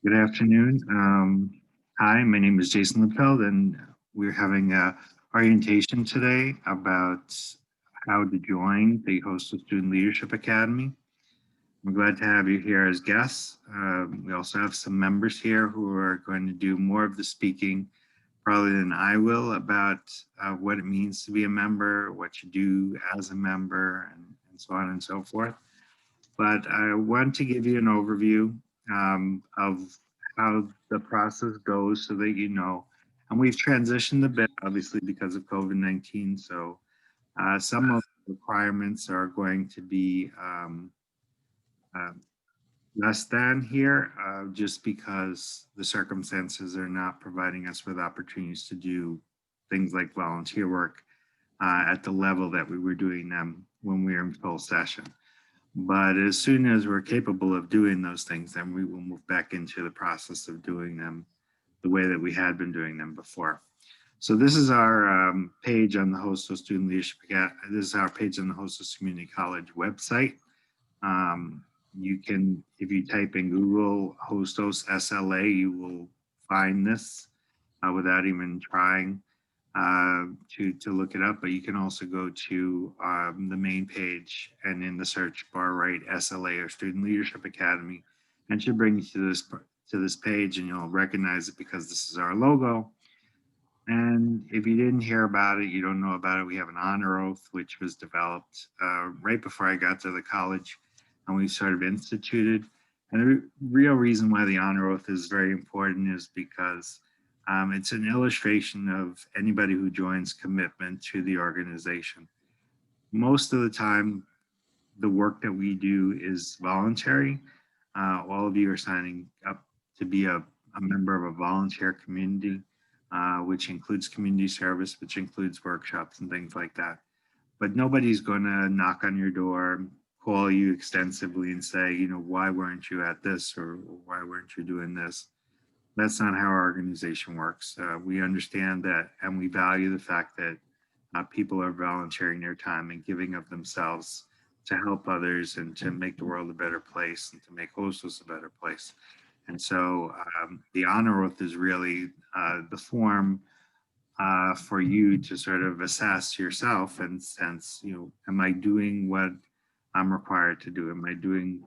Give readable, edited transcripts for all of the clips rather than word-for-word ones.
Good afternoon. Hi, my name is Jason Lepeld, and we're having a orientation today about how to join the Hostos Student Leadership Academy. I'm glad to have you here as guests. We also have some members here who are going to do more of the speaking probably than I will about what it means to be a member, what you do as a member, and so on and so forth. But I want to give you an overview of how the process goes so that you know. And we've transitioned a bit, obviously, because of COVID-19. So some of the requirements are going to be um, less than here, just because the circumstances are not providing us with opportunities to do things like volunteer work at the level that we were doing them when we were in full session. But as soon as we're capable of doing those things, then we will move back into the process of doing them the way that we had been doing them before. So this is our page on the Hostos Student Leadership Academy. This is our page on the Hostos Community College website. You can, if you type in Google Hostos-SLA, you will find this without even trying to look it up. But you can also go to the main page and in the search bar write SLA or Student Leadership Academy, and it should bring you to this page, and you'll recognize it because this is our logo. And if you didn't hear about it, you don't know about it, we have an honor oath, which was developed right before I got to the college, and we sort of instituted. And the real reason why the honor oath is very important is because it's an illustration of anybody who joins commitment to the organization. Most of the time, the work that we do is voluntary. All of you are signing up to be a member of a volunteer community, which includes community service, which includes workshops and things like that. But nobody's going to knock on your door, call you extensively and say, you know, why weren't you at this, or why weren't you doing this? That's not how our organization works. We understand that, and we value the fact that people are volunteering their time and giving of themselves to help others and to make the world a better place and to make Hostos a better place. And so the honor oath is really the form for you to sort of assess yourself and sense, you know, am I doing what I'm required to do? Am I doing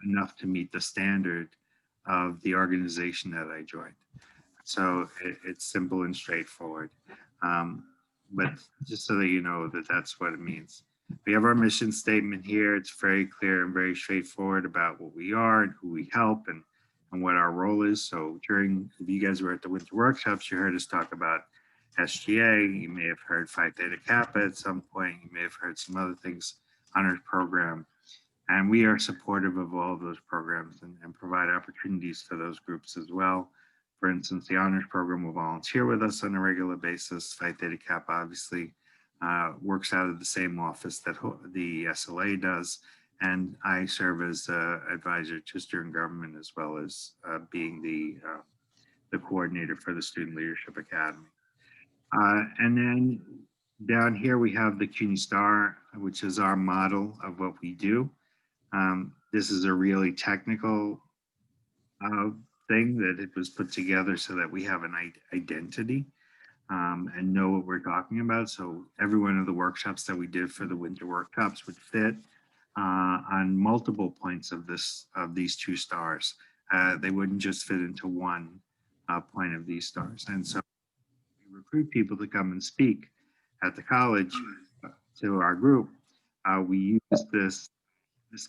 enough to meet the standard of the organization that I joined? So it's simple and straightforward. Um, but just so that you know that that's what it means. We have our mission statement here. It's very clear and very straightforward about what we are and who we help and what our role is. So if you guys were at the winter workshops, you heard us talk about SGA. You may have heard Phi Theta Kappa at some point. You may have heard some other things, honors program. And we are supportive of all of those programs and provide opportunities for those groups as well. For instance, the honors program will volunteer with us on a regular basis. Phi Theta Kappa obviously works out of the same office that the SLA does. And I serve as advisor to student government as well as being the coordinator for the Student Leadership Academy. And then down here we have the CUNY Star, which is our model of what we do. This is a really technical thing that it was put together so that we have an identity and know what we're talking about. So every one of the workshops that we did for the winter workshops would fit on multiple points of these two stars. They wouldn't just fit into one point of these stars. And so we recruit people to come and speak at the college to our group. We use this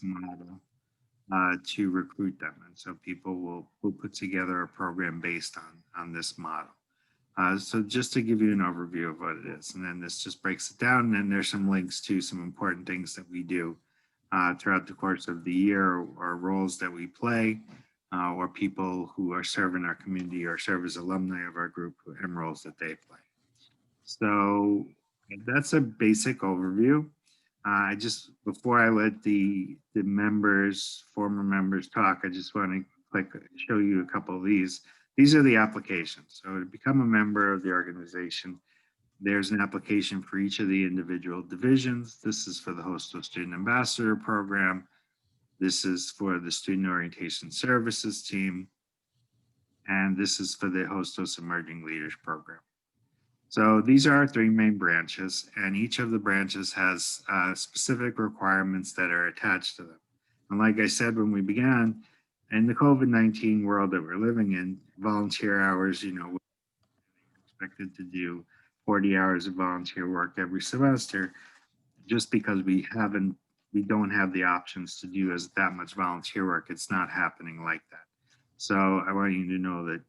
model to recruit them. And so people will put together a program based on this model. So just to give you an overview of what it is, and then this just breaks it down. And then there's some links to some important things that we do throughout the course of the year, or roles that we play, or people who are serving our community or serve as alumni of our group and roles that they play. So that's a basic overview. I just, before I let the members, former members talk, I just want to show you a couple of these. These are the applications. So to become a member of the organization, there's an application for each of the individual divisions. This is for the Hostos Student Ambassador Program. This is for the Student Orientation Services team. and this is for the Hostos Emerging Leaders Program. So these are our three main branches, and each of the branches has specific requirements that are attached to them. And like I said when we began, in the COVID-19 world that we're living in, volunteer hours, we're expected to do 40 hours of volunteer work every semester, just because we don't have the options to do as that much volunteer work. It's not happening like that. So I want you to know that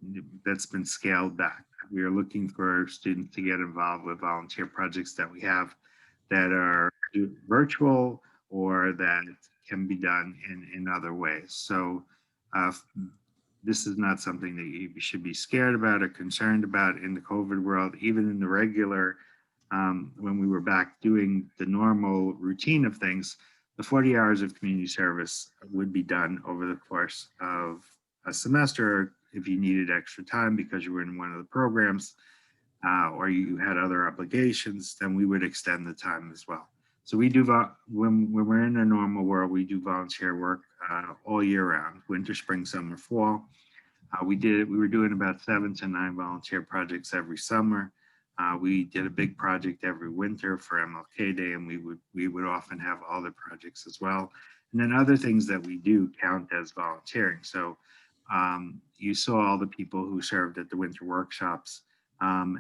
that's been scaled back. We are looking for students to get involved with volunteer projects that we have that are virtual or that can be done in other ways. So uh, this is not something that you should be scared about or concerned about in the COVID world. Even in the regular, when we were back doing the normal routine of things, the 40 hours of community service would be done over the course of a semester. If you needed extra time because you were in one of the programs or you had other obligations, then we would extend the time as well. So we do, when we're in a normal world, we do volunteer work all year round, winter, spring, summer, fall. We were doing about 7 to 9 volunteer projects every summer. We did a big project every winter for MLK Day, and we would often have other projects as well. And then other things that we do count as volunteering. So you saw all the people who served at the winter workshops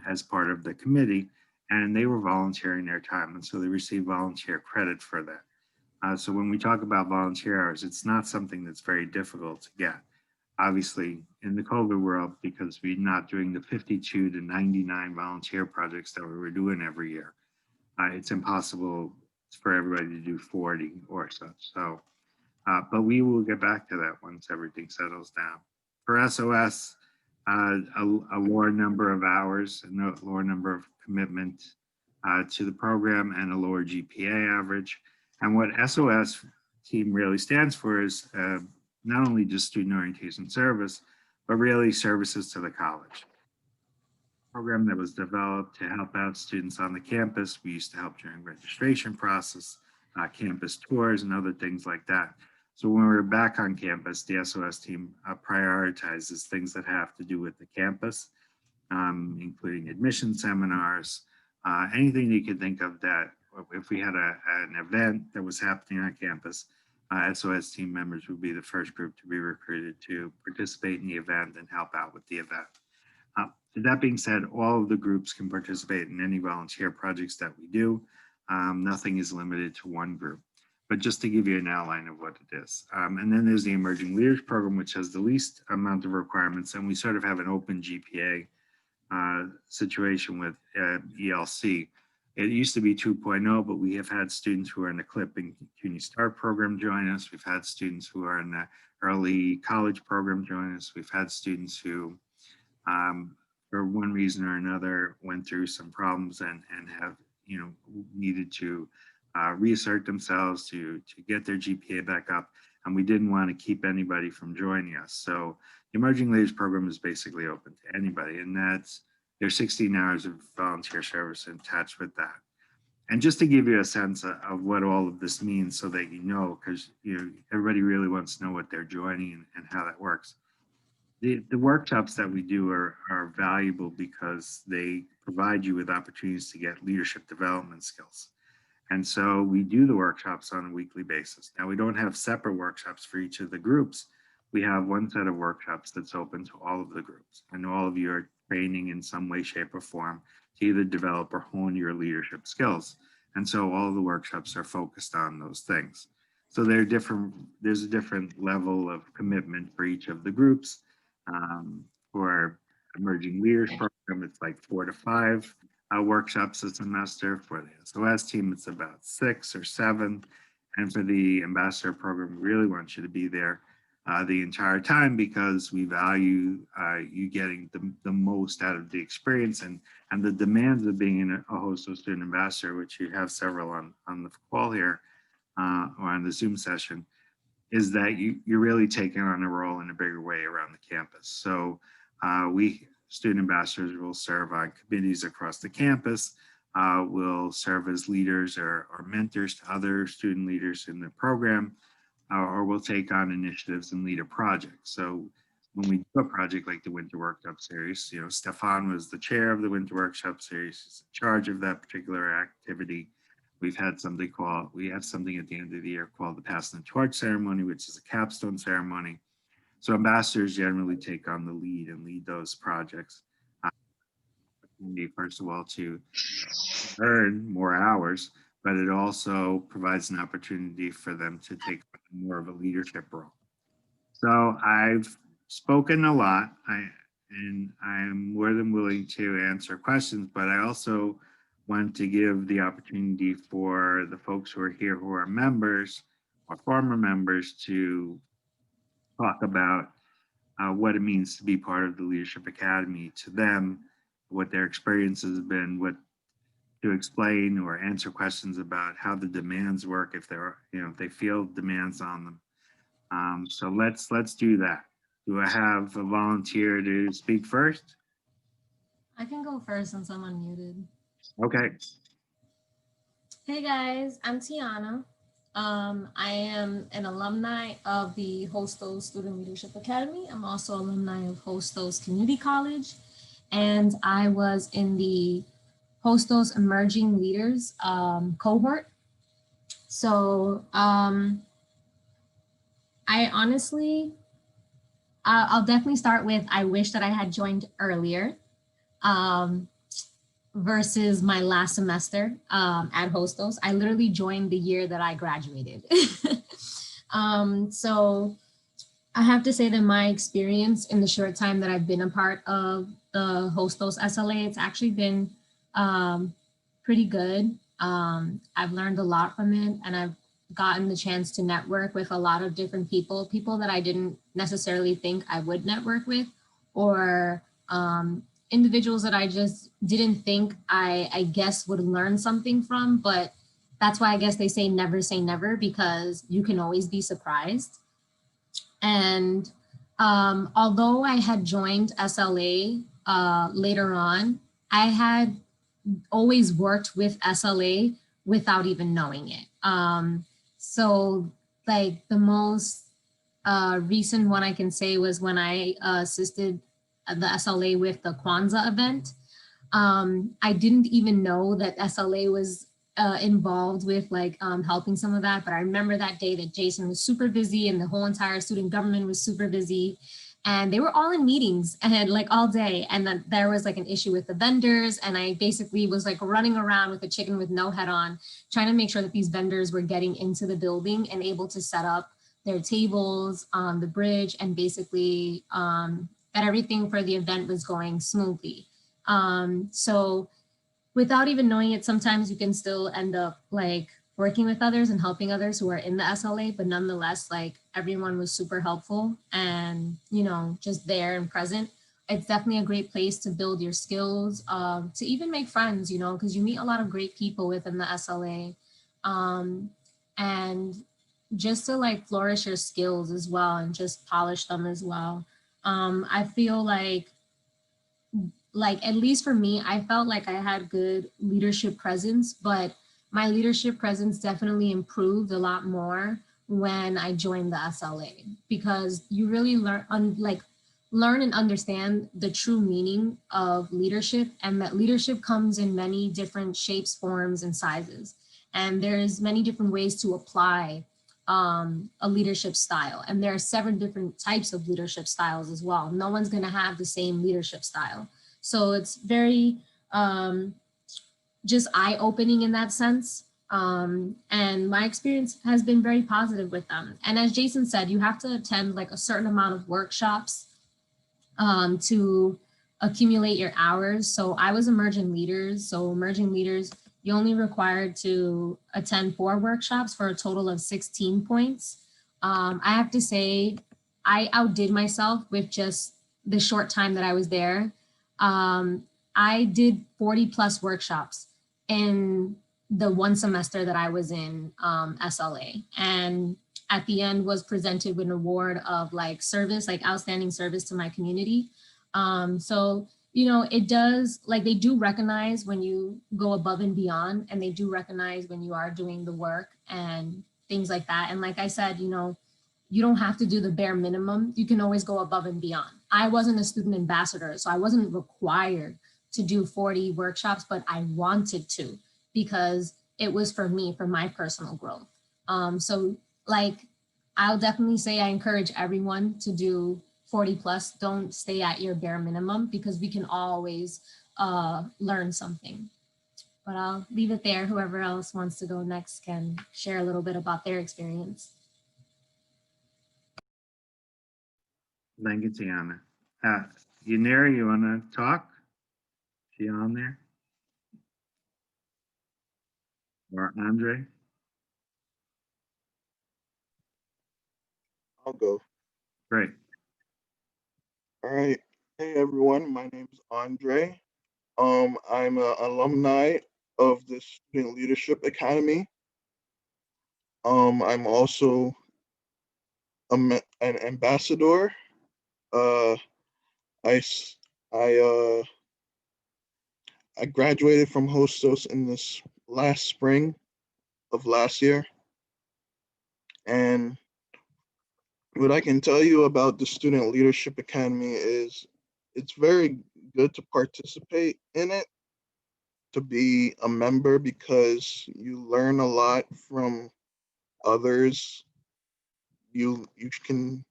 as part of the committee, and they were volunteering their time, and so they received volunteer credit for that. So when we talk about volunteer hours, it's not something that's very difficult to get. Obviously, in the COVID world, because we're not doing the 52 to 99 volunteer projects that we were doing every year, it's impossible for everybody to do 40 or such. So, but we will get back to that once everything settles down. For SOS, a lower number of hours, a lower number of commitment to the program, and a lower GPA average. And what SOS team really stands for is not only just student orientation service, but really services to the college. Program that was developed to help out students on the campus. We used to help during registration process, campus tours, and other things like that. So when we're back on campus, the SOS team prioritizes things that have to do with the campus, including admission seminars, anything you could think of that if we had an event that was happening on campus, SOS team members would be the first group to be recruited to participate in the event and help out with the event. That being said, all of the groups can participate in any volunteer projects that we do. Nothing is limited to one group, but just to give you an outline of what it is. And then there's the Emerging Leaders Program, which has the least amount of requirements, and we sort of have an open GPA situation with ELC. It used to be 2.0, but we have had students who are in the CLIP and CUNY START program join us. We've had students who are in the early college program join us. We've had students who, for one reason or another, went through some problems and have needed to reassert themselves to get their GPA back up. And we didn't want to keep anybody from joining us. So the Emerging Leaders Program is basically open to anybody, and there's 16 hours of volunteer service attached with that. And just to give you a sense of what all of this means so that you know, because everybody really wants to know what they're joining and how that works. The workshops that we do are valuable because they provide you with opportunities to get leadership development skills. And so we do the workshops on a weekly basis. Now, we don't have separate workshops for each of the groups. We have one set of workshops that's open to all of the groups, and all of you are training in some way, shape, or form to either develop or hone your leadership skills. And so all the workshops are focused on those things. So there's a different level of commitment for each of the groups. For Emerging Leaders Program, it's like 4 to 5 workshops a semester. For the SOS team, it's about 6 or 7. And for the Ambassador Program, we really want you to be there the entire time because we value you getting the most out of the experience and the demands of being a Hostos student ambassador, which you have several on the call here or on the Zoom session, is that you're really taking on a role in a bigger way around the campus. So we student ambassadors will serve on committees across the campus, will serve as leaders or mentors to other student leaders in the program, or will take on initiatives and lead a project. So when we do a project like the Winter Workshop Series, Stefan was the chair of the Winter Workshop Series. He's in charge of that particular activity. We have something at the end of the year called the Passing the Torch Ceremony, which is a capstone ceremony. So ambassadors generally take on the lead and lead those projects. First of all, to earn more hours, but it also provides an opportunity for them to take more of a leadership role. So I've spoken a lot, and I'm more than willing to answer questions, but I also want to give the opportunity for the folks who are here who are members or former members to talk about what it means to be part of the Leadership Academy to them, what their experience has been, what to explain or answer questions about how the demands work if if they feel demands on them. So let's do that. Do I have a volunteer to speak first? I can go first since I'm unmuted. Okay. Hey guys, I'm Tiana. I am an alumni of the Hostos Student Leadership Academy. I'm also alumni of Hostos Community College, and I was in the Hostos Emerging Leaders cohort. So I honestly, I'll definitely start with I wish that I had joined earlier. Versus my last semester at Hostos. I literally joined the year that I graduated. So I have to say that my experience in the short time that I've been a part of the Hostos SLA, it's actually been pretty good. I've learned a lot from it, and I've gotten the chance to network with a lot of different people that I didn't necessarily think I would network with, or individuals that I just didn't think I guess would learn something from. But that's why I guess they say never, because you can always be surprised. And although I had joined SLA later on, I had always worked with SLA without even knowing it. So like the most recent one I can say was when I assisted the SLA with the Kwanzaa event. I didn't even know that SLA was involved with like helping some of that. But I remember that day that Jason was super busy and the whole entire student government was super busy. And they were all in meetings and like all day. And then there was like an issue with the vendors. And I basically was like running around with a chicken with no head on, trying to make sure that these vendors were getting into the building and able to set up their tables on the bridge, and basically that everything for the event was going smoothly. So without even knowing it, sometimes you can still end up like working with others and helping others who are in the SLA, but nonetheless, like everyone was super helpful and, you know, just there and present. It's definitely a great place to build your skills, to even make friends, you know, because you meet a lot of great people within the SLA. And just to like flourish your skills as well and just polish them as well. I feel like at least for me, I felt like I had good leadership presence, but my leadership presence definitely improved a lot more when I joined the SLA, because you really learn and understand the true meaning of leadership, and that leadership comes in many different shapes, forms, and sizes. And there's many different ways to apply a leadership style. And there are several different types of leadership styles as well. No one's going to have the same leadership style. So it's very just eye-opening in that sense. And my experience has been very positive with them. And as Jason said, you have to attend like a certain amount of workshops to accumulate your hours. So I was emerging leaders. So emerging leaders, you only required to attend 4 workshops for a total of 16 points. I have to say, I outdid myself with just the short time that I was there. I did 40 plus workshops in the one semester that I was in SLA. And at the end was presented with an award of like service, like outstanding service to my community. So, you know, it does, like they do recognize when you go above and beyond, and they do recognize when you are doing the work and things like that. And like I said, you know, you don't have to do the bare minimum. You can always go above and beyond. I wasn't a student ambassador, so I wasn't required to do 40 workshops, but I wanted to because it was for me, for my personal growth. So, like, I'll definitely say I encourage everyone to do 40 plus. Don't stay at your bare minimum because we can always learn something. But I'll leave it there. Whoever else wants to go next can share a little bit about their experience. Thank you, Tiana. Uh, Yanira, you want to talk? She on there? Or Andre? I'll go. Great. All right. Hey everyone, my name is Andre. I'm an alumni of the Student Leadership Academy. I'm also an ambassador. Uh, I s- I graduated from Hostos in this last spring of last year, and what I can tell you about the Student Leadership Academy is it's very good to participate in it, to be a member, because you learn a lot from others. You can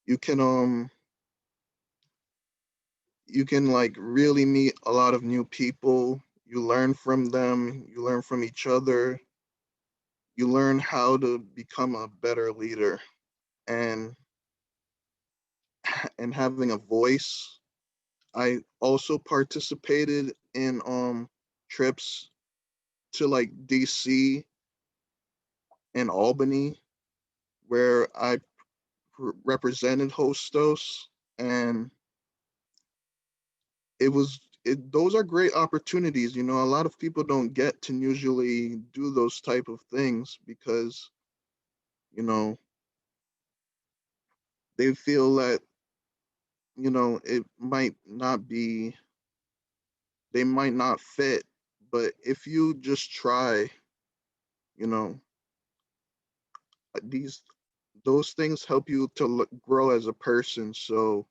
you can like really meet a lot of new people. You learn from them, you learn from each other, you learn how to become a better leader, and having a voice. I also participated in trips to like DC and Albany, where I represented Hostos, and those are great opportunities. You know, a lot of people don't get to usually do those type of things because, you know, they feel that, it might not be, they might not fit. But if you just try, you know, these those things help you to grow as a person. So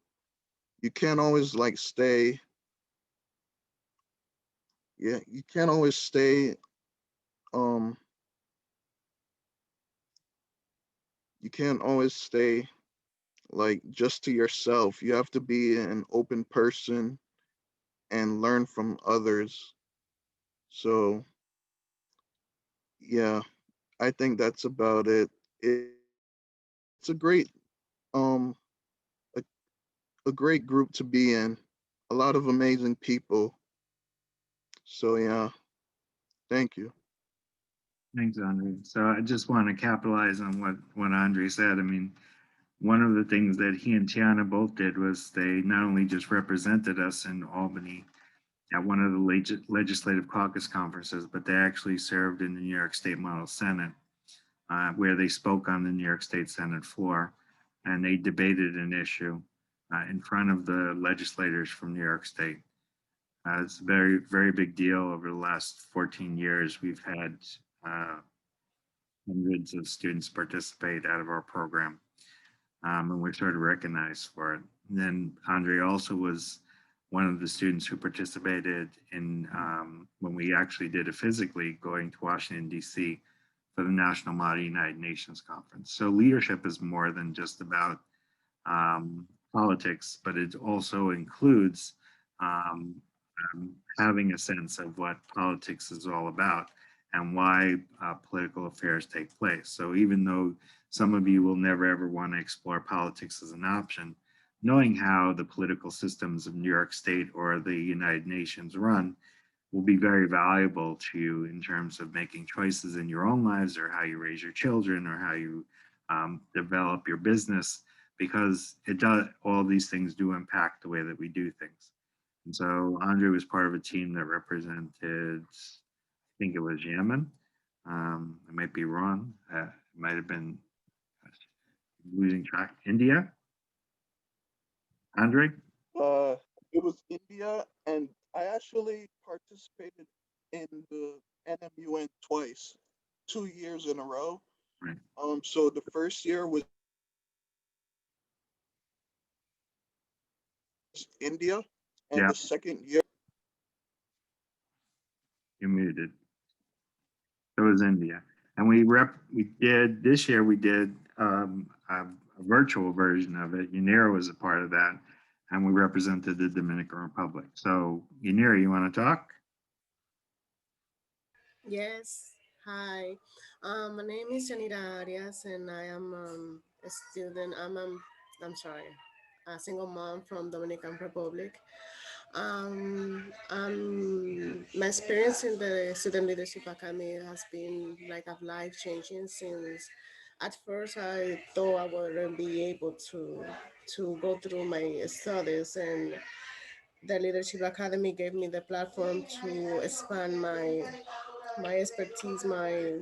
you can't always like stay, yeah, you can't always stay, um you can't always stay like just to yourself. You have to be an open person and learn from others. So yeah, I think that's about it. It's a great um a, a great group to be in. A lot of amazing people. So yeah, thank you. Thanks, Andre. So I just want to capitalize on what Andre said. I mean, one of the things that he and Tiana both did was they not only just represented us in Albany at one of the legislative caucus conferences, but they actually served in the New York State Model Senate, where they spoke on the New York State Senate floor, and they debated an issue in front of the legislators from New York State. It's a very, very big deal. Over the last 14 years, we've had uh, hundreds of students participate out of our program, and we're sort of recognized for it. And then Andre also was one of the students who participated in when we actually did it physically, going to Washington, D.C. for the National Model United Nations Conference. So leadership is more than just about politics, but it also includes um, having a sense of what politics is all about and why political affairs take place. So even though some of you will never ever want to explore politics as an option, knowing how the political systems of New York State or the United Nations run will be very valuable to you in terms of making choices in your own lives or how you raise your children or how you develop your business, because it does, all these things do impact the way that we do things. And so Andre was part of a team that represented, I think it was Yemen. I might be wrong. It might have been losing track. India, Andre? Uh, it was India, and I actually participated in the NMUN twice, 2 years in a row. Right. So the first year was India, and Yeah, the second year. you muted. It was India. And we did, this year we did a virtual version of it. Yanira was a part of that. And we represented the Dominican Republic. So Yanira, you want to talk? Yes. Hi. My name is Yanira Arias, and I am a student. I'm sorry, a single mom from Dominican Republic. My experience in the Student Leadership Academy has been like a life changing since at first I thought I wouldn't be able to go through my studies, and the Leadership Academy gave me the platform to expand my expertise, my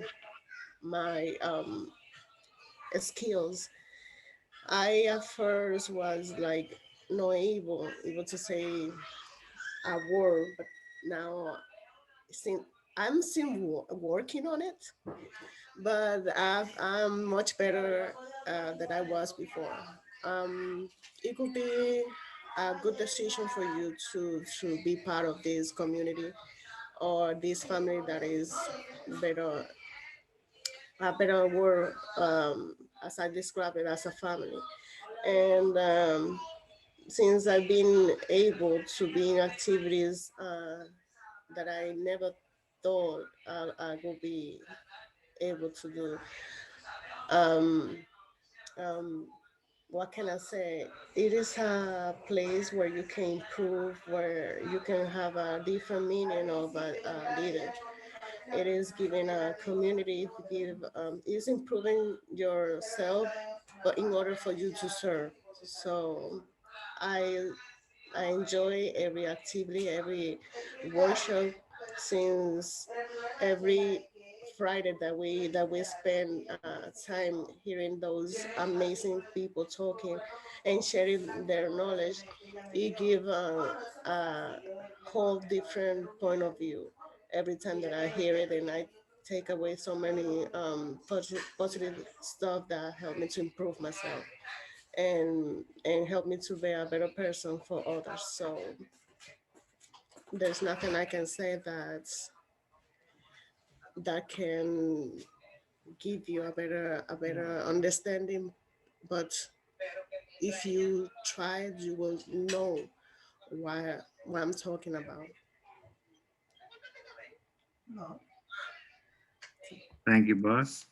skills. I at first was like not able to say a word, but now since I'm still working on it, but I'm much better than I was before. Um, it could be a good decision for you to be part of this community or this family that is better a better word, as I describe it, as a family. And since I've been able to be in activities that I never thought I would be able to do, um, um, what can I say? It is a place where you can improve, where you can have a different meaning of a leader. It is giving a community to give, is improving yourself, but in order for you to serve. So I I enjoy every activity, every workshop, since every Friday that we spend time hearing those amazing people talking and sharing their knowledge. It give a whole different point of view every time that I hear it, and I take away so many positive stuff that help me to improve myself and help me to be a better person for others. So there's nothing I can say that can give you a better understanding. But if you try it, you will know what I'm talking about. Thank you, boss.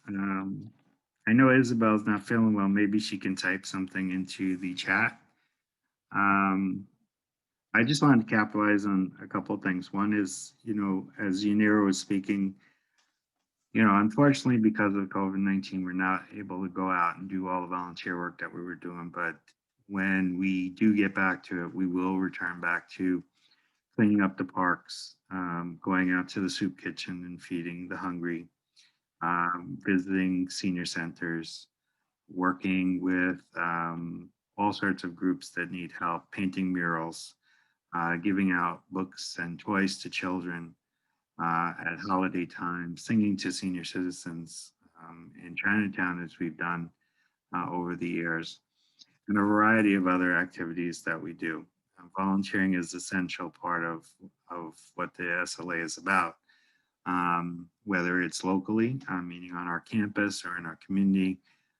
I know Isabel's not feeling well. Maybe she can type something into the chat. Um, I just wanted to capitalize on a couple of things. One is, as Yanira was speaking, unfortunately, because of COVID-19, we're not able to go out and do all the volunteer work that we were doing. But when we do get back to it, we will return back to cleaning up the parks, going out to the soup kitchen and feeding the hungry, visiting senior centers, working with all sorts of groups that need help, painting murals, giving out books and toys to children at holiday time, singing to senior citizens in Chinatown, as we've done over the years, and a variety of other activities that we do. Volunteering is an essential part of what the SLA is about, whether it's locally, meaning on our campus or in our community,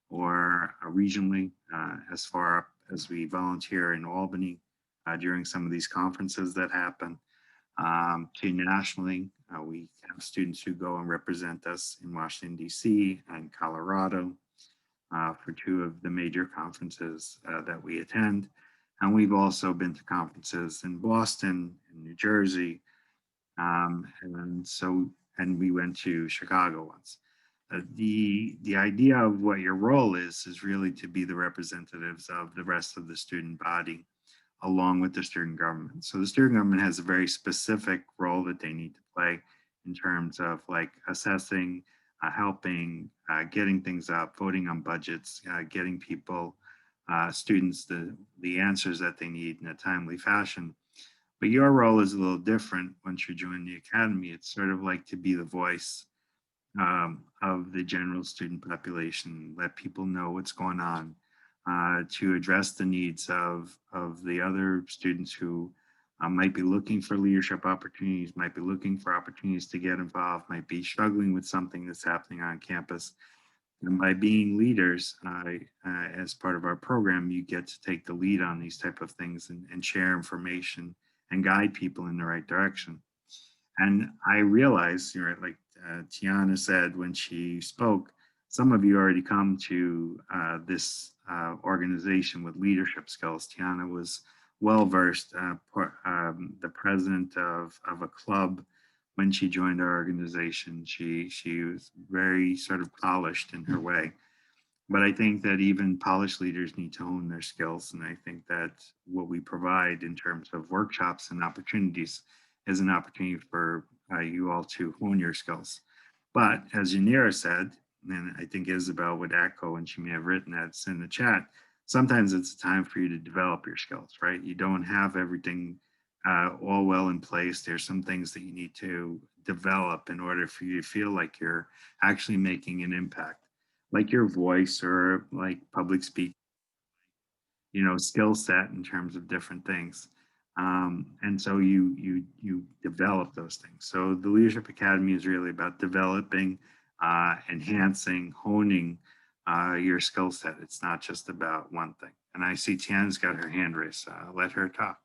or regionally, as far up as we volunteer in Albany during some of these conferences that happen, to nationally. We have students who go and represent us in Washington, D.C. and Colorado for two of the major conferences that we attend. And we've also been to conferences in Boston, in New Jersey, and we went to Chicago once. The idea of what your role is really to be the representatives of the rest of the student body along with the student government. So the student government has a very specific role that they need to play in terms of like assessing, helping, getting things up, voting on budgets, getting people, students the answers that they need in a timely fashion. But your role is a little different once you join the academy. It's sort of like to be the voice of the general student population, let people know what's going on, to address the needs of the other students who might be looking for leadership opportunities, might be looking for opportunities to get involved, might be struggling with something that's happening on campus. And by being leaders as part of our program, you get to take the lead on these type of things and share information and guide people in the right direction. And I realize, you know, like Tiana said when she spoke, some of you already come to this organization with leadership skills. Tiana was well versed, the president of a club when she joined our organization. She was very sort of polished in her way. But I think that even polished leaders need to hone their skills. And I think that what we provide in terms of workshops and opportunities is an opportunity for you all to hone your skills. But as Yanira said, and I think Isabel would echo, and she may have written that in the chat, sometimes it's a time for you to develop your skills, right? You don't have everything all well in place. There's some things that you need to develop in order for you to feel like you're actually making an impact, like your voice or like public speaking, you know, skill set in terms of different things. And so you develop those things. So the Leadership Academy is really about developing, enhancing, honing your skill set. It's not just about one thing. And I see Tian's got her hand raised. Let her talk.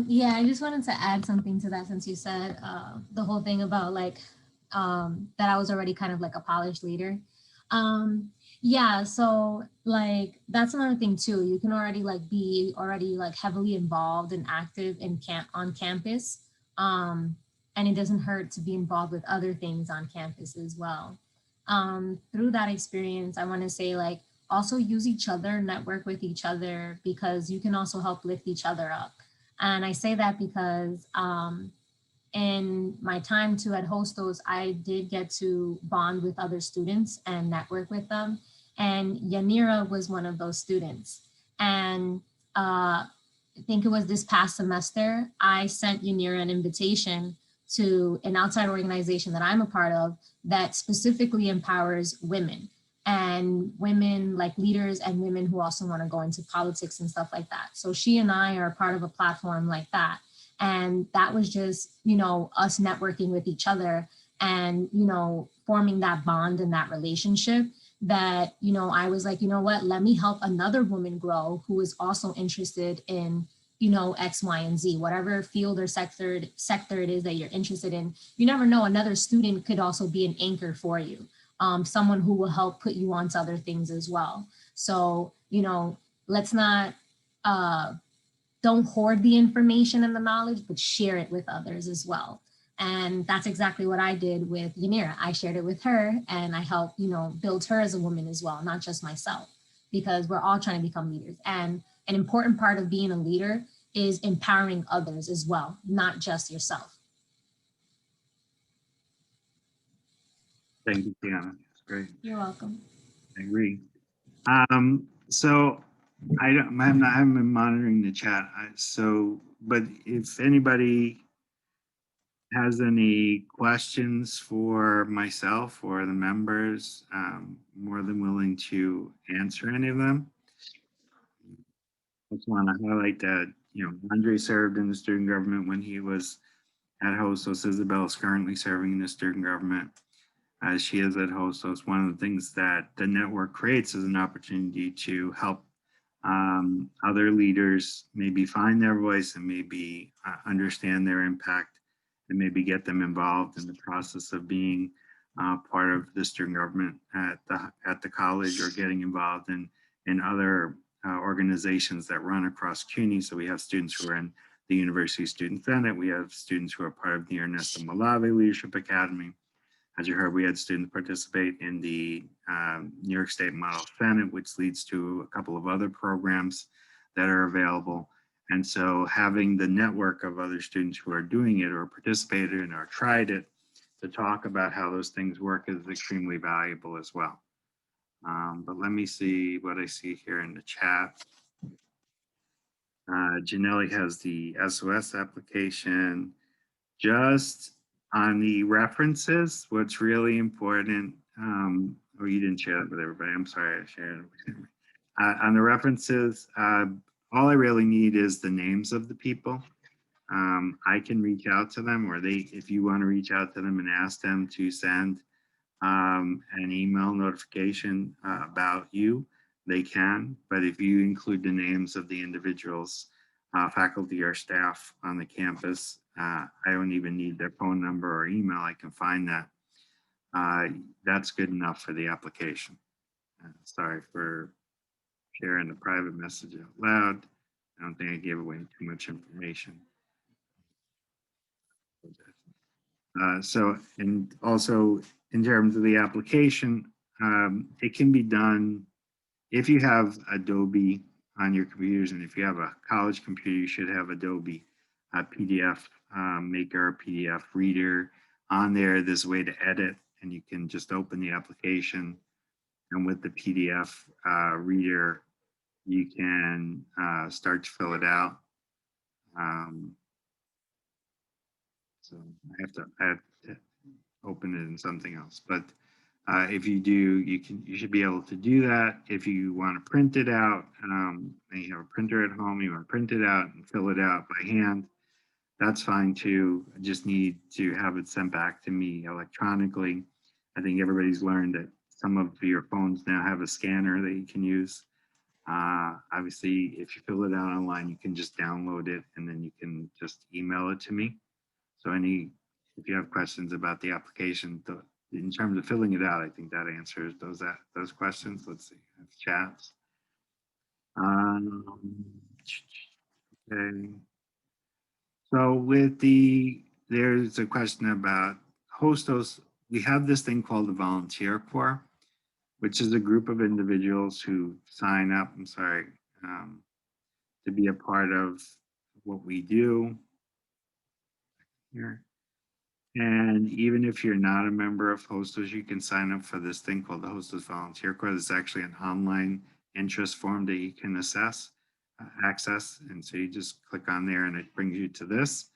Yeah, I just wanted to add something to that since you said the whole thing about like that I was already kind of like a polished leader. Yeah, so like that's another thing too. You can already like be already like heavily involved and active in on campus. And it doesn't hurt to be involved with other things on campus as well. Through that experience, I want to say like also use each other, network with each other because you can also help lift each other up. And I say that because in my time too at Hostos, I did get to bond with other students and network with them. And Yanira was one of those students. And I think it was this past semester, I sent Yanira an invitation to an outside organization that I'm a part of that specifically empowers women and women like leaders and women who also want to go into politics and stuff like that. So she and I are part of a platform like that. And that was just, you know, us networking with each other and, you know, forming that bond and that relationship that, you know, I was like, you know what, let me help another woman grow who is also interested in, you know, X, Y, and Z, whatever field or sector it is that you're interested in. You never know, another student could also be an anchor for you. Someone who will help put you onto other things as well. So, you know, let's not, don't hoard the information and the knowledge, but share it with others as well. And that's exactly what I did with Yanira. I shared it with her and I helped, you know, build her as a woman as well, not just myself, because we're all trying to become leaders. And an important part of being a leader is empowering others as well, not just yourself. Thank you, Tiana. That's great. You're welcome. I agree. So I haven't been monitoring the chat. But if anybody has any questions for myself or the members, more than willing to answer any of them. I just want to highlight that, you know, Andre served in the student government when he was at Hostos. Isabel is currently serving in the student government as she is at Hostos. One of the things that the network creates is an opportunity to help other leaders maybe find their voice and maybe understand their impact and maybe get them involved in the process of being part of the student government at the college or getting involved in other organizations that run across CUNY. So we have students who are in the University Student Senate. We have students who are part of the Ernesto Malave Leadership Academy. As you heard, we had students participate in the New York State Model Senate, which leads to a couple of other programs that are available. And so having the network of other students who are doing it or participated in or tried it to talk about how those things work is extremely valuable as well. But let me see what I see here in the chat. Janelli has the SOS application. Just on the references, what's really important, oh, you didn't share that with everybody. I'm sorry, I shared it with everybody. On the references, all I really need is the names of the people. I can reach out to them, or if you want to reach out to them and ask them to send an email notification about you, they can. But if you include the names of the individuals, faculty or staff on the campus, I don't even need their phone number or email. I can find that. That's good enough for the application. Sorry for sharing a private message out loud. I don't think I gave away too much information. And also in terms of the application, it can be done if you have Adobe on your computers, and if you have a college computer, you should have Adobe PDF Maker, PDF Reader on there. There's a way to edit, and you can just open the application, and with the PDF Reader, you can start to fill it out. So I have to open it in something else. But if you do, you should be able to do that. If you want to print it out, and you have a printer at home, you want to print it out and fill it out by hand, that's fine too. I just need to have it sent back to me electronically. I think everybody's learned that some of your phones now have a scanner that you can use. Obviously, if you fill it out online, you can just download it and then you can just email it to me. So if you have questions about the application, in terms of filling it out, I think that answers those questions. Let's see, I have chats. Okay. So there's a question about Hostos. We have this thing called the Volunteer Corps, which is a group of individuals who sign up, to be a part of what we do here. And even if you're not a member of Hostos, you can sign up for this thing called the Hostos Volunteer Corps. It's actually an online interest form that you can access. And so you just click on there and it brings you to this.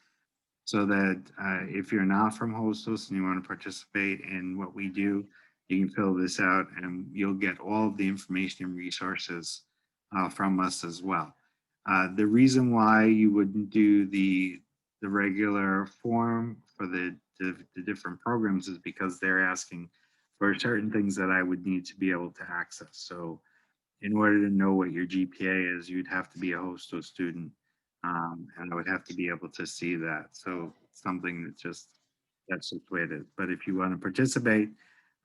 So that if you're not from Hostos and you want to participate in what we do, you can fill this out and you'll get all of the information and resources from us as well. The reason why you wouldn't do the regular form for the different programs is because they're asking for certain things that I would need to be able to access. So in order to know what your GPA is, you'd have to be a Hostos student, and I would have to be able to see that. So something that's just the way it is. But if you want to participate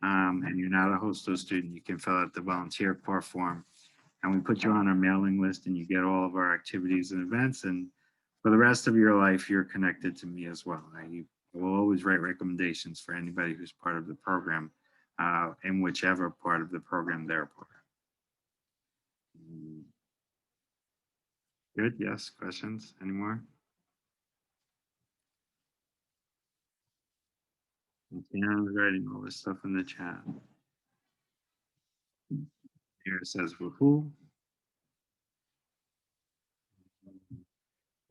and you're not a Hostos student, you can fill out the Volunteer Corps form, and we put you on our mailing list, and you get all of our activities and events. And for the rest of your life, you're connected to me as well. I will always write recommendations for anybody who's part of the program, in whichever part of the program they're part of. Good, yes, questions, any more? I'm writing all this stuff in the chat. Here it says woohoo.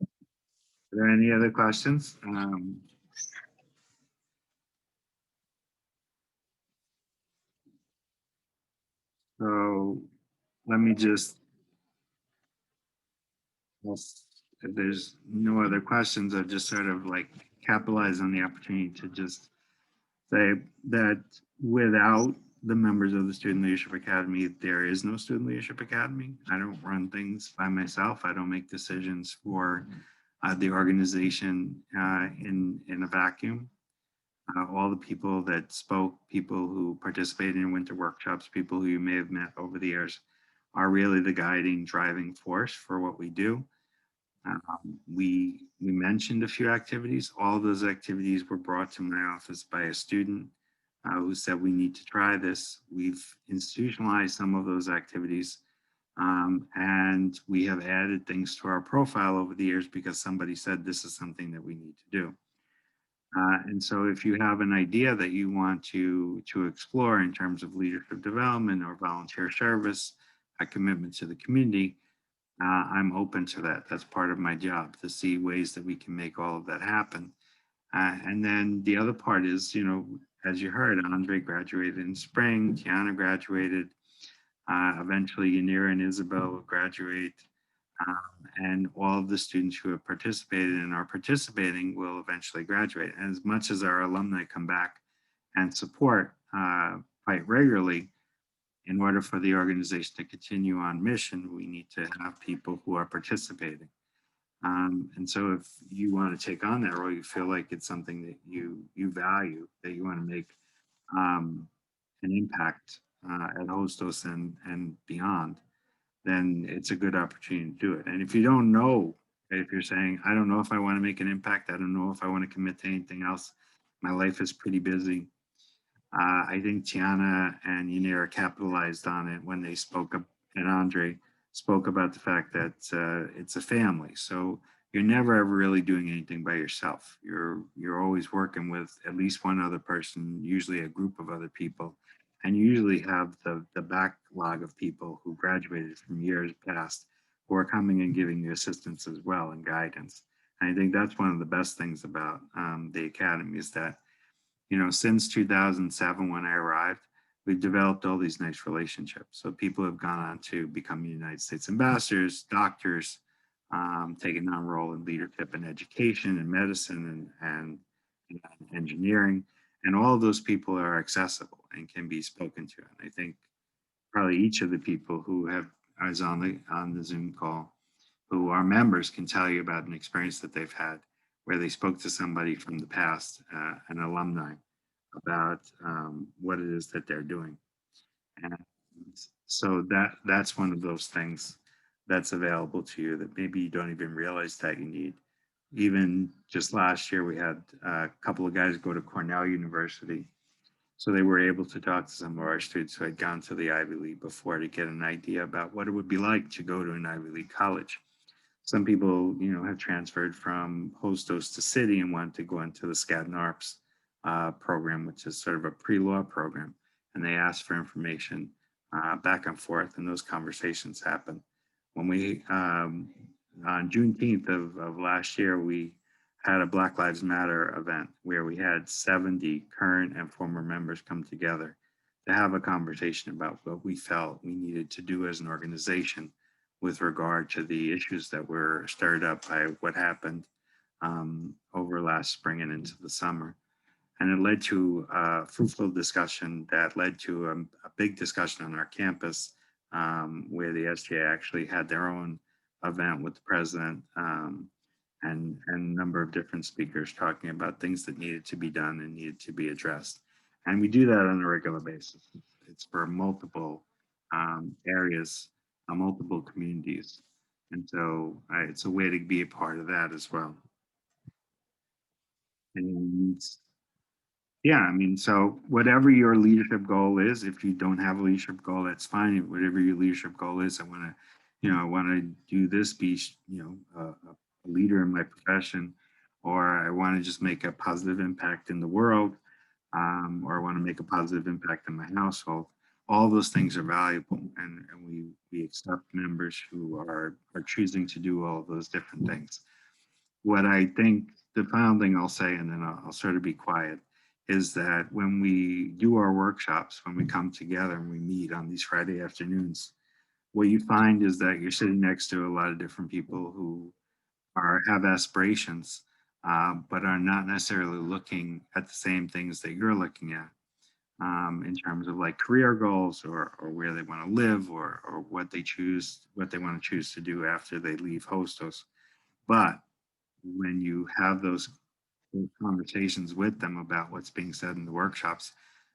Are there any other questions? So let me just, if there's no other questions, I'll just sort of like capitalize on the opportunity to just say that without the members of the Student Leadership Academy, there is no Student Leadership Academy. I don't run things by myself. I don't make decisions for the organization in a vacuum. All the people that spoke, people who participated in winter workshops, people who you may have met over the years, are really the guiding, driving force for what we do. We mentioned a few activities. All of those activities were brought to my office by a student who said we need to try this. We've institutionalized some of those activities, and we have added things to our profile over the years because somebody said this is something that we need to do. And so if you have an idea that you want to explore in terms of leadership development or volunteer service, a commitment to the community, I'm open to that. That's part of my job, to see ways that we can make all of that happen. And then the other part is, as you heard, Andre graduated in spring, Tiana graduated. Eventually, Yanira and Isabel will graduate, and all of the students who have participated and are participating will eventually graduate. And as much as our alumni come back and support quite regularly, in order for the organization to continue on mission, we need to have people who are participating. And so if you want to take on that role, you feel like it's something that you value, that you want to make an impact at Hostos and beyond, then it's a good opportunity to do it. And if you don't know, if you're saying, I don't know if I want to make an impact, I don't know if I want to commit to anything else, my life is pretty busy. I think Tiana and Yanira capitalized on it when they spoke up, and Andre spoke about the fact that it's a family. So you're never ever really doing anything by yourself. You're always working with at least one other person, usually a group of other people, and you usually have the backlog of people who graduated from years past who are coming and giving you assistance as well and guidance. And I think that's one of the best things about the Academy is that, you know, since 2007 when I arrived, we've developed all these nice relationships. So people have gone on to become United States ambassadors, doctors, taking on role in leadership and education and medicine and engineering. And all of those people are accessible and can be spoken to. And I think probably each of the people who have is on the Zoom call, who are members, can tell you about an experience that they've had where they spoke to somebody from the past, an alumni, about what it is that they're doing. And so that's one of those things that's available to you that maybe you don't even realize that you need. Even just last year, we had a couple of guys go to Cornell University. So they were able to talk to some of our students who had gone to the Ivy League before to get an idea about what it would be like to go to an Ivy League college. Some people, you know, have transferred from Hostos to City and want to go into the Skadden Arps program, which is sort of a pre-law program. And they ask for information back and forth, and those conversations happen. When we, on Juneteenth of last year, we had a Black Lives Matter event where we had 70 current and former members come together to have a conversation about what we felt we needed to do as an organization with regard to the issues that were stirred up by what happened over last spring and into the summer. And it led to a fruitful discussion that led to a big discussion on our campus where the SGA actually had their own event with the president and a number of different speakers talking about things that needed to be done and needed to be addressed. And we do that on a regular basis. It's for multiple areas, multiple communities. And so it's a way to be a part of that as well. And yeah, I mean, so whatever your leadership goal is, if you don't have a leadership goal, that's fine. Whatever your leadership goal is, I want to, you know, I want to do this, be, you know, a leader in my profession, or I want to just make a positive impact in the world, or I want to make a positive impact in my household. All those things are valuable, and we accept members who are choosing to do all of those different things. What I think the final thing I'll say, and then I'll sort of be quiet, is that when we do our workshops, when we come together and we meet on these Friday afternoons, what you find is that you're sitting next to a lot of different people who have aspirations, but are not necessarily looking at the same things that you're looking at in terms of like career goals or where they want to live or what they want to choose to do after they leave Hostos. But when you have those conversations with them about what's being said in the workshops,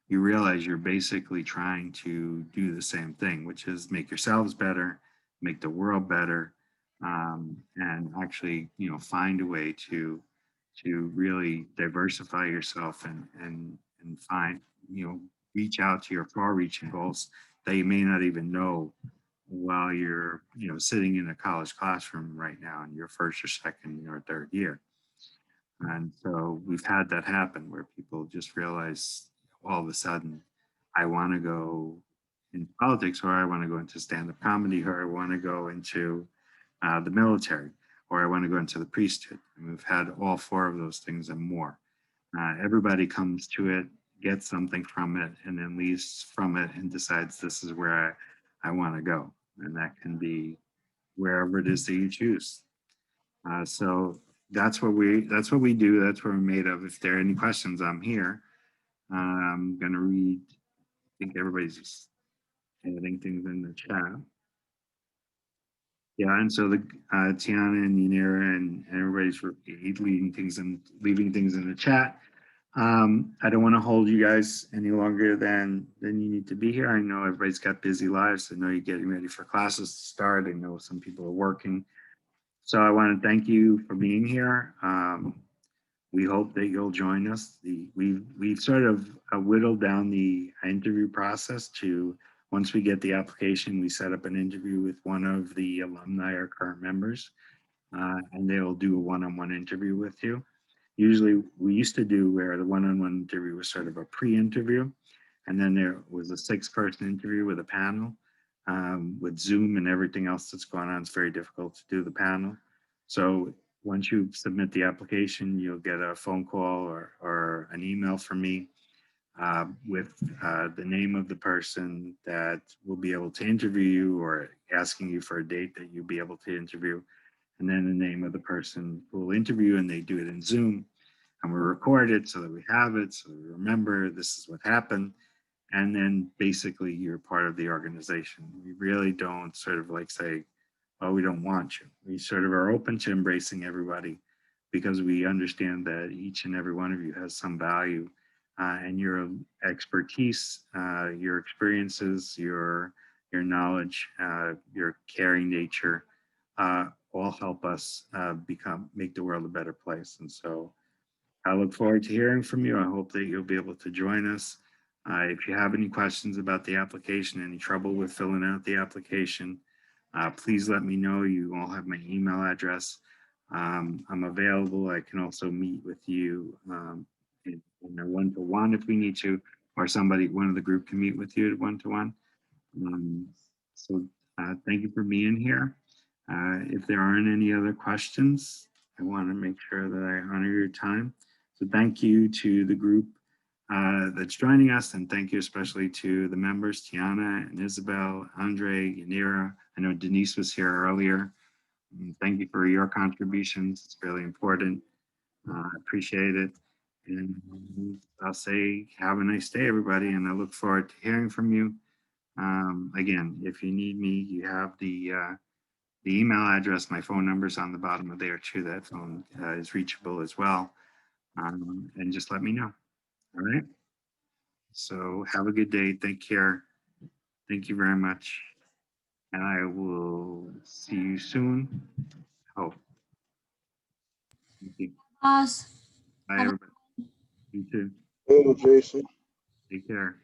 you realize you're basically trying to do the same thing, which is make yourselves better, make the world better, and actually, you know, find a way to really diversify yourself and find, you know, reach out to your far-reaching goals that you may not even know while you're, you know, sitting in a college classroom right now in your first or second or third year. And so we've had that happen where people just realize all of a sudden, I want to go in politics, or I want to go into stand-up comedy, or I want to go into the military, or I want to go into the priesthood. And we've had all four of those things and more. Everybody comes to it, gets something from it, and then leaves from it and decides this is where I want to go. And that can be wherever it is that you choose. So that's what we do. That's what we're made of. If there are any questions, I'm here. I'm going to read, I think everybody's just adding things in the chat. Yeah, and so the Tiana and Yanira and everybody's leaving things in the chat. I don't want to hold you guys any longer than you need to be here. I know everybody's got busy lives. I know you're getting ready for classes to start. I know some people are working. So I want to thank you for being here. We hope that you'll join us. We've sort of whittled down the interview process to, once we get the application, we set up an interview with one of the alumni or current members, and they'll do a one-on-one interview with you. Usually we used to do where the one-on-one interview was sort of a pre-interview, and then there was a 6-person interview with a panel. With Zoom and everything else that's going on, it's very difficult to do the panel. So once you submit the application, you'll get a phone call or an email from me with the name of the person that will be able to interview you, or asking you for a date that you'll be able to interview, and then the name of the person who will interview, and they do it in Zoom. And we record it so that we have it, so we remember this is what happened. And then basically you're part of the organization. We really don't sort of like say, oh, we don't want you. We sort of are open to embracing everybody, because we understand that each and every one of you has some value, and your expertise, your experiences, your knowledge, your caring nature, all help us make the world a better place. And so I look forward to hearing from you. I hope that you'll be able to join us. If you have any questions about the application, any trouble with filling out the application, please let me know. You all have my email address. I'm available. I can also meet with you in a one-to-one if we need to, or one of the group can meet with you at one-to-one. So thank you for being here. If there aren't any other questions, I want to make sure that I honor your time. So thank you to the group that's joining us, and thank you especially to the members, Tiana and Isabel, Andre, Yanira. I know Denise was here earlier. Thank you for your contributions. It's really important. I appreciate it. And I'll say, have a nice day, everybody, and I look forward to hearing from you. Again, if you need me, you have the email address. My phone number is on the bottom of there too. That phone is reachable as well. And just let me know. All right. So have a good day. Take care. Thank you very much. And I will see you soon. Oh, thank you. Us. Bye, everybody. You too. Hello, Jason. Take care.